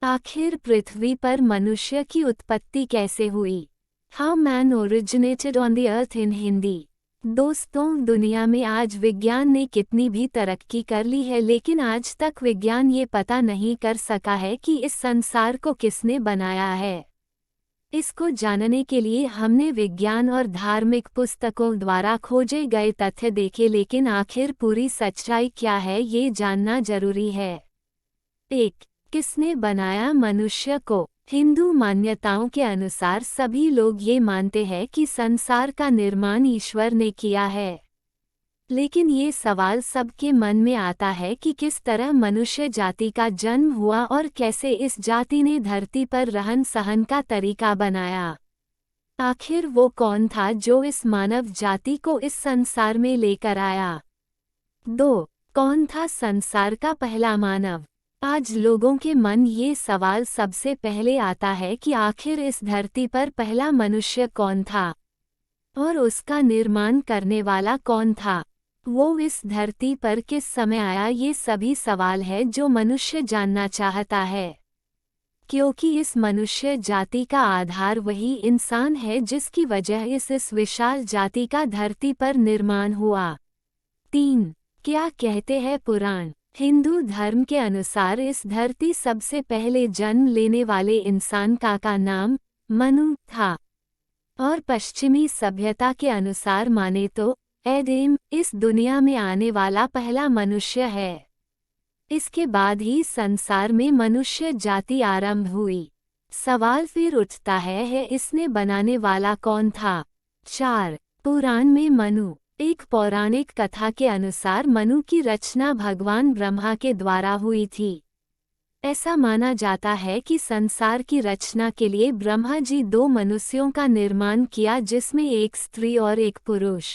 आखिर पृथ्वी पर मनुष्य की उत्पत्ति कैसे हुई? How man originated on the earth in Hindi. दोस्तों, दुनिया में आज विज्ञान ने कितनी भी तरक्की कर ली है, लेकिन आज तक विज्ञान ये पता नहीं कर सका है कि इस संसार को किसने बनाया है। इसको जानने के लिए हमने विज्ञान और धार्मिक पुस्तकों द्वारा खोजे गए तथ्य देखे, लेकिन आखिर पूरी सच्चाई क्या है ये जानना जरूरी है। 1. किसने बनाया मनुष्य को? हिंदू मान्यताओं के अनुसार सभी लोग ये मानते हैं कि संसार का निर्माण ईश्वर ने किया है। लेकिन ये सवाल सबके मन में आता है कि किस तरह मनुष्य जाति का जन्म हुआ और कैसे इस जाति ने धरती पर रहन सहन का तरीका बनाया। आखिर वो कौन था जो इस मानव जाति को इस संसार में लेकर आया? 2. कौन था संसार का पहला मानव? आज लोगों के मन ये सवाल सबसे पहले आता है कि आखिर इस धरती पर पहला मनुष्य कौन था और उसका निर्माण करने वाला कौन था? वो इस धरती पर किस समय आया? ये सभी सवाल है जो मनुष्य जानना चाहता है, क्योंकि इस मनुष्य जाति का आधार वही इंसान है जिसकी वजह इस विशाल जाति का धरती पर निर्माण हुआ। 3. क्या कहते हैं पुराण? हिंदू धर्म के अनुसार इस धरती सबसे पहले जन्म लेने वाले इंसान का नाम मनु था, और पश्चिमी सभ्यता के अनुसार माने तो एडम इस दुनिया में आने वाला पहला मनुष्य है। इसके बाद ही संसार में मनुष्य जाति आरंभ हुई। सवाल फिर उठता है इसने बनाने वाला कौन था? 4. पुराण में मनु। एक पौराणिक कथा के अनुसार मनु की रचना भगवान ब्रह्मा के द्वारा हुई थी। ऐसा माना जाता है कि संसार की रचना के लिए ब्रह्मा जी 2 मनुष्यों का निर्माण किया, जिसमें एक स्त्री और एक पुरुष।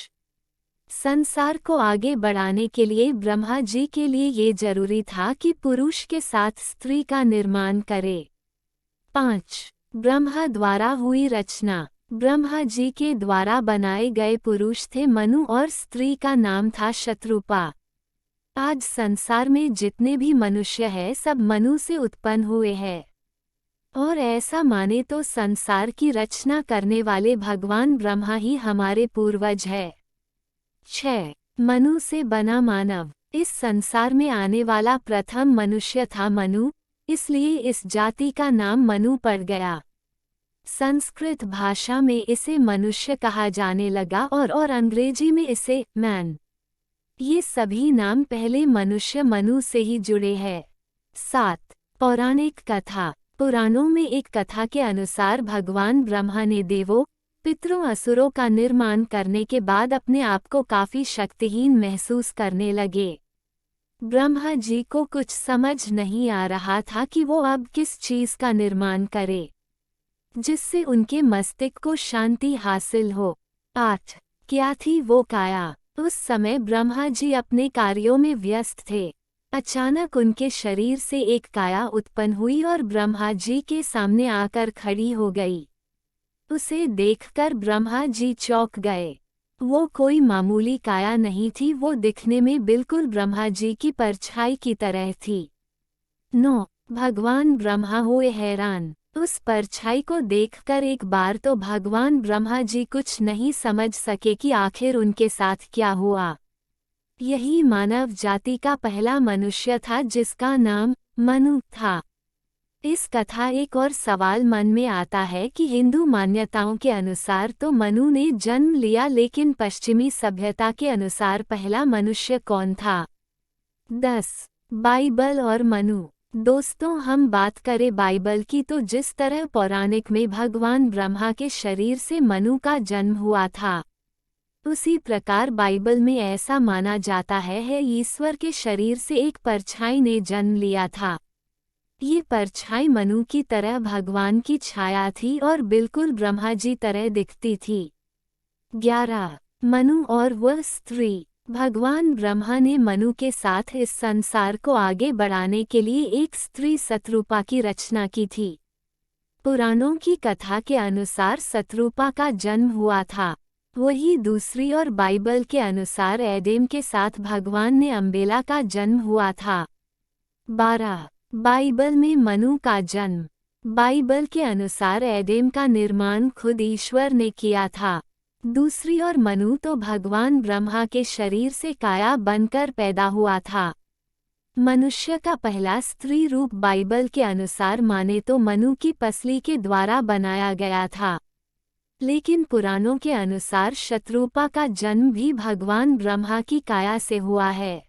संसार को आगे बढ़ाने के लिए ब्रह्मा जी के लिए ये जरूरी था कि पुरुष के साथ स्त्री का निर्माण करे। 5. ब्रह्मा द्वारा हुई रचना। ब्रह्मा जी के द्वारा बनाए गए पुरुष थे मनु और स्त्री का नाम था शत्रुपा। आज संसार में जितने भी मनुष्य हैं सब मनु से उत्पन्न हुए हैं, और ऐसा माने तो संसार की रचना करने वाले भगवान ब्रह्मा ही हमारे पूर्वज है। 6. मनु से बना मानव। इस संसार में आने वाला प्रथम मनुष्य था मनु, इसलिए इस जाति का नाम मनु पड़ गया। संस्कृत भाषा में इसे मनुष्य कहा जाने लगा और अंग्रेजी में इसे मैन। ये सभी नाम पहले मनुष्य मनु से ही जुड़े हैं। 7. पौराणिक कथा। पुराणों में एक कथा के अनुसार भगवान ब्रह्मा ने देवों, पितरों, असुरों का निर्माण करने के बाद अपने आप को काफी शक्तिहीन महसूस करने लगे। ब्रह्मा जी को कुछ समझ नहीं आ रहा था कि वो अब किस चीज का निर्माण करे जिससे उनके मस्तिष्क को शांति हासिल हो। 8. क्या थी वो काया? उस समय ब्रह्मा जी अपने कार्यों में व्यस्त थे। अचानक उनके शरीर से एक काया उत्पन्न हुई और ब्रह्मा जी के सामने आकर खड़ी हो गई। उसे देखकर ब्रह्मा जी चौंक गए। वो कोई मामूली काया नहीं थी, वो दिखने में बिल्कुल ब्रह्मा जी की परछाई की तरह थी। 9. भगवान ब्रह्मा हुए हैरान। उस परछाई को देखकर एक बार तो भगवान ब्रह्मा जी कुछ नहीं समझ सके कि आखिर उनके साथ क्या हुआ। यही मानव जाति का पहला मनुष्य था जिसका नाम मनु था। इस कथा एक और सवाल मन में आता है कि हिंदू मान्यताओं के अनुसार तो मनु ने जन्म लिया, लेकिन पश्चिमी सभ्यता के अनुसार पहला मनुष्य कौन था? 10. बाइबल और मनु। दोस्तों, हम बात करें बाइबल की तो जिस तरह पौराणिक में भगवान ब्रह्मा के शरीर से मनु का जन्म हुआ था, उसी प्रकार बाइबल में ऐसा माना जाता है ईश्वर के शरीर से एक परछाई ने जन्म लिया था। ये परछाई मनु की तरह भगवान की छाया थी और बिल्कुल ब्रह्मा जी तरह दिखती थी। 11. मनु और वह स्त्री। भगवान ब्रह्मा ने मनु के साथ इस संसार को आगे बढ़ाने के लिए एक स्त्री शत्रुपा की रचना की थी। पुराणों की कथा के अनुसार शत्रुपा का जन्म हुआ था, वही दूसरी, और बाइबल के अनुसार एडम के साथ भगवान ने अम्बेला का जन्म हुआ था। 12. बाइबल में मनु का जन्म। बाइबल के अनुसार एडेम का निर्माण खुद ईश्वर ने किया था। दूसरी ओर मनु तो भगवान ब्रह्मा के शरीर से काया बनकर पैदा हुआ था। मनुष्य का पहला स्त्री रूप बाइबल के अनुसार माने तो मनु की पसली के द्वारा बनाया गया था, लेकिन पुराणों के अनुसार शत्रुपा का जन्म भी भगवान ब्रह्मा की काया से हुआ है।